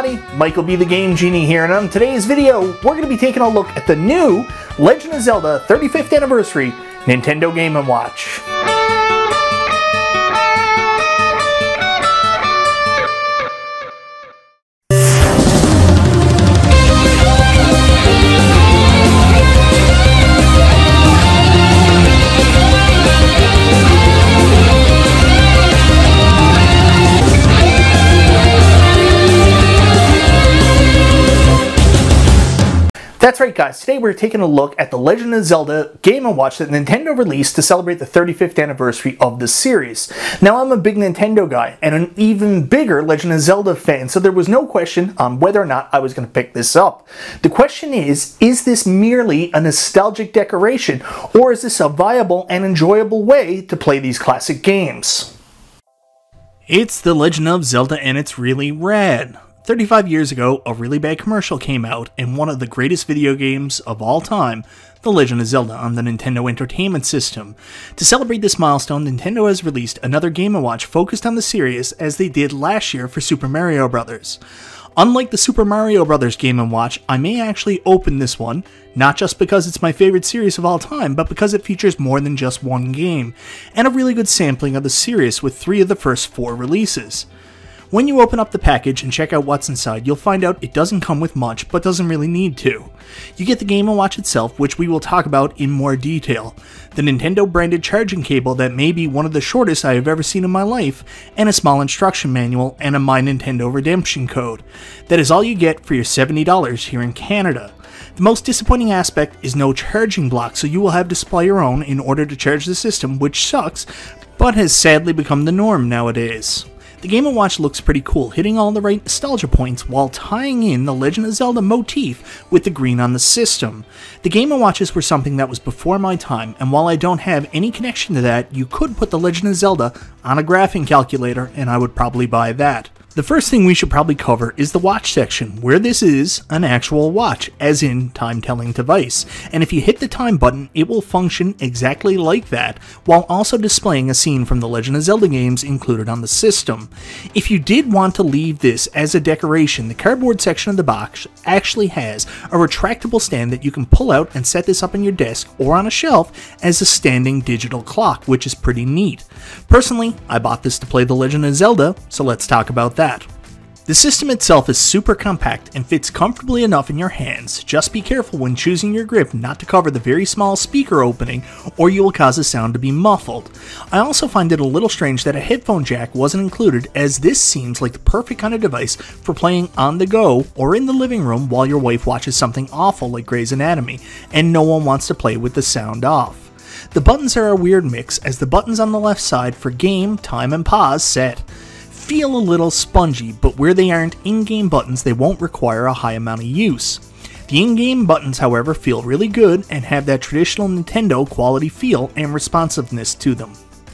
everybody, Michael B. the Game Genie here, and on today's video, we're going to be taking a look at the new Legend of Zelda 35th Anniversary Nintendo Game & Watch. That's right guys, today we're taking a look at the Legend of Zelda Game & Watch that Nintendo released to celebrate the 35th anniversary of the series. Now I'm a big Nintendo guy and an even bigger Legend of Zelda fan, so there was no question on whether or not I was going to pick this up. The question is this merely a nostalgic decoration, or is this a viable and enjoyable way to play these classic games? It's the Legend of Zelda and it's really rad. 35 years ago, a really bad commercial came out, and one of the greatest video games of all time, The Legend of Zelda on the Nintendo Entertainment System. To celebrate this milestone, Nintendo has released another Game & Watch focused on the series as they did last year for Super Mario Bros. Unlike the Super Mario Bros. Game & Watch, I may actually open this one, not just because it's my favorite series of all time, but because it features more than just one game, and a really good sampling of the series with 3 of the first 4 releases. When you open up the package and check out what's inside, you'll find out it doesn't come with much, but doesn't really need to. You get the Game & Watch itself, which we will talk about in more detail, the Nintendo branded charging cable that may be one of the shortest I have ever seen in my life, and a small instruction manual and a My Nintendo redemption code. That is all you get for your $70 here in Canada. The most disappointing aspect is no charging block, so you will have to supply your own in order to charge the system, which sucks, but has sadly become the norm nowadays. The Game & Watch looks pretty cool, hitting all the right nostalgia points while tying in the Legend of Zelda motif with the green on the system. The Game & Watches were something that was before my time, and while I don't have any connection to that, you could put the Legend of Zelda on a graphing calculator and I would probably buy that. The first thing we should probably cover is the watch section, where this is an actual watch, as in time-telling device, and if you hit the time button, it will function exactly like that, while also displaying a scene from the Legend of Zelda games included on the system. If you did want to leave this as a decoration, the cardboard section of the box actually has a retractable stand that you can pull out and set this up on your desk or on a shelf as a standing digital clock, which is pretty neat. Personally, I bought this to play the Legend of Zelda, so let's talk about that. The system itself is super compact and fits comfortably enough in your hands. Just be careful when choosing your grip not to cover the very small speaker opening, or you will cause the sound to be muffled. I also find it a little strange that a headphone jack wasn't included, as this seems like the perfect kind of device for playing on the go or in the living room while your wife watches something awful like Grey's Anatomy and no one wants to play with the sound off. The buttons are a weird mix, as the buttons on the left side for game, time, and pause set feel a little spongy, but where they aren't in-game buttons, they won't require a high amount of use. The in-game buttons, however, feel really good and have that traditional Nintendo quality feel and responsiveness to them.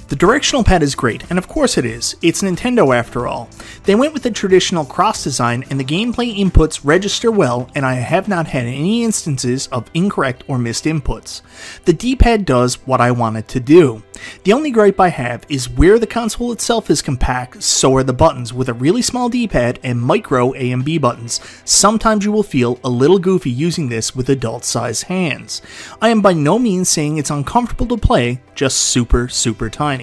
The directional pad is great, and of course it is. It's Nintendo after all. They went with the traditional cross design, and the gameplay inputs register well, and I have not had any instances of incorrect or missed inputs. The D-pad does what I want it to do. The only gripe I have is where the console itself is compact, so are the buttons, with a really small D-pad and micro A and B buttons. Sometimes you will feel a little goofy using this with adult-sized hands. I am by no means saying it's uncomfortable to play, just super tiny.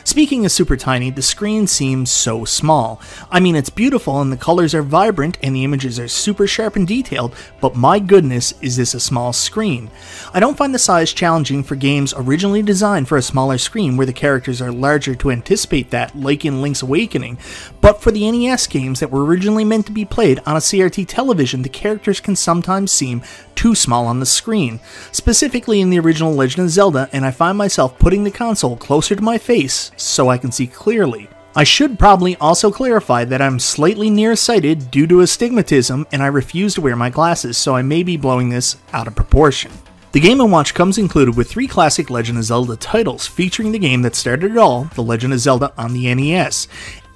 Speaking of super tiny, the screen seems so small. I mean, it's beautiful and the colors are vibrant and the images are super sharp and detailed, but my goodness, is this a small screen. I don't find the size challenging for games originally designed for a smaller screen where the characters are larger to anticipate that, like in Link's Awakening, but for the NES games that were originally meant to be played on a CRT television, the characters can sometimes seem too small on the screen, specifically in the original Legend of Zelda, and I find myself putting the console closer to my face so I can see clearly. I should probably also clarify that I'm slightly nearsighted due to astigmatism and I refuse to wear my glasses, so I may be blowing this out of proportion. The Game & Watch comes included with 3 classic Legend of Zelda titles featuring the game that started it all, The Legend of Zelda on the NES.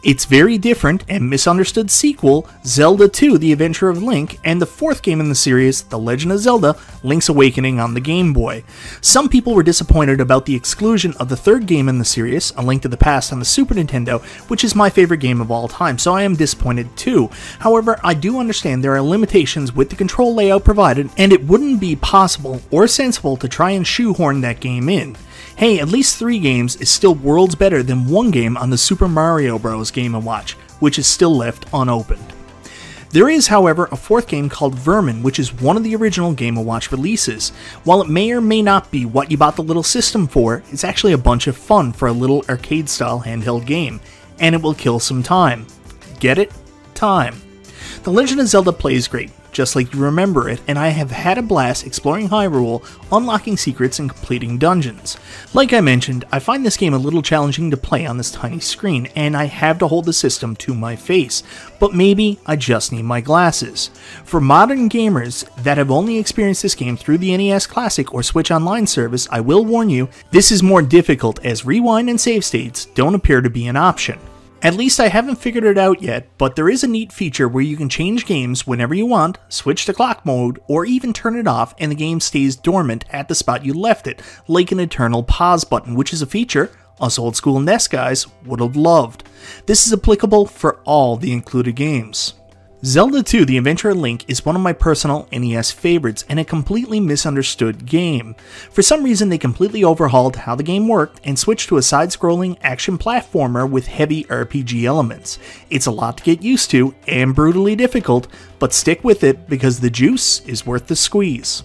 its very different and misunderstood sequel, Zelda 2: The Adventure of Link, and the fourth game in the series, The Legend of Zelda: Link's Awakening on the Game Boy. Some people were disappointed about the exclusion of the third game in the series, A Link to the Past on the Super Nintendo, which is my favorite game of all time, so I am disappointed too. However, I do understand there are limitations with the control layout provided, and it wouldn't be possible or sensible to try and shoehorn that game in. Hey, at least 3 games is still worlds better than 1 game on the Super Mario Bros. Game & Watch, which is still left unopened. There is, however, a 4th game called Vermin, which is one of the original Game & Watch releases. While it may or may not be what you bought the little system for, it's actually a bunch of fun for a little arcade-style handheld game, and it will kill some time. Get it? Time. The Legend of Zelda plays great, just like you remember it, and I have had a blast exploring Hyrule, unlocking secrets, and completing dungeons. Like I mentioned, I find this game a little challenging to play on this tiny screen, and I have to hold the system to my face, but maybe I just need my glasses. For modern gamers that have only experienced this game through the NES Classic or Switch Online service, I will warn you, this is more difficult as rewind and save states don't appear to be an option. At least I haven't figured it out yet, but there is a neat feature where you can change games whenever you want, switch to clock mode, or even turn it off and the game stays dormant at the spot you left it, like an eternal pause button, which is a feature us old school NES guys would have loved. This is applicable for all the included games. Zelda 2: The Adventure of Link is one of my personal NES favorites and a completely misunderstood game. For some reason they completely overhauled how the game worked and switched to a side-scrolling action platformer with heavy RPG elements. It's a lot to get used to and brutally difficult, but stick with it because the juice is worth the squeeze.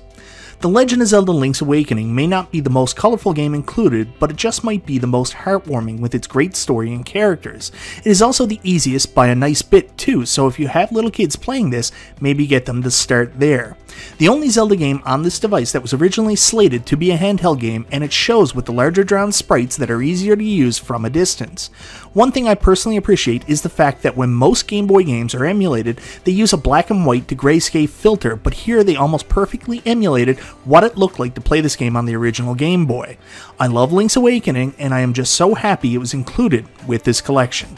The Legend of Zelda: Link's Awakening may not be the most colorful game included, but it just might be the most heartwarming with its great story and characters. It is also the easiest by a nice bit too, so if you have little kids playing this, maybe get them to start there. The only Zelda game on this device that was originally slated to be a handheld game, and it shows with the larger drawn sprites that are easier to use from a distance. One thing I personally appreciate is the fact that when most Game Boy games are emulated, they use a black and white to grayscale filter, but here they almost perfectly emulated what it looked like to play this game on the original Game Boy. I love Link's Awakening, and I am just so happy it was included with this collection.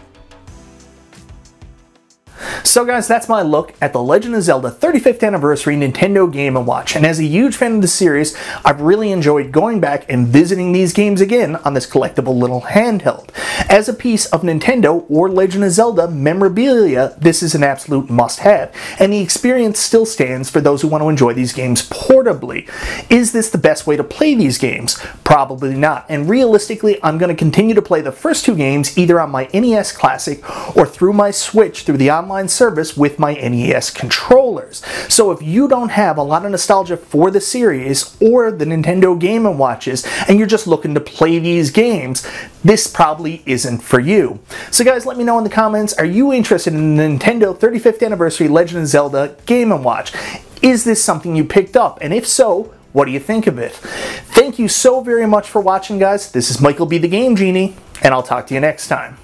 So guys, that's my look at The Legend of Zelda 35th Anniversary Nintendo Game & Watch, and as a huge fan of the series, I've really enjoyed going back and visiting these games again on this collectible little handheld. As a piece of Nintendo or Legend of Zelda memorabilia, this is an absolute must-have, and the experience still stands for those who want to enjoy these games portably. Is this the best way to play these games? Probably not, and realistically, I'm going to continue to play the first 2 games either on my NES Classic or through my Switch through the online service with my NES controllers. So if you don't have a lot of nostalgia for the series or the Nintendo Game & Watches and you're just looking to play these games, this probably isn't for you. So guys, let me know in the comments, are you interested in the Nintendo 35th Anniversary Legend of Zelda Game & Watch? Is this something you picked up? And if so, what do you think of it? Thank you so very much for watching, guys. This is Michael B. the Game Genie, and I'll talk to you next time.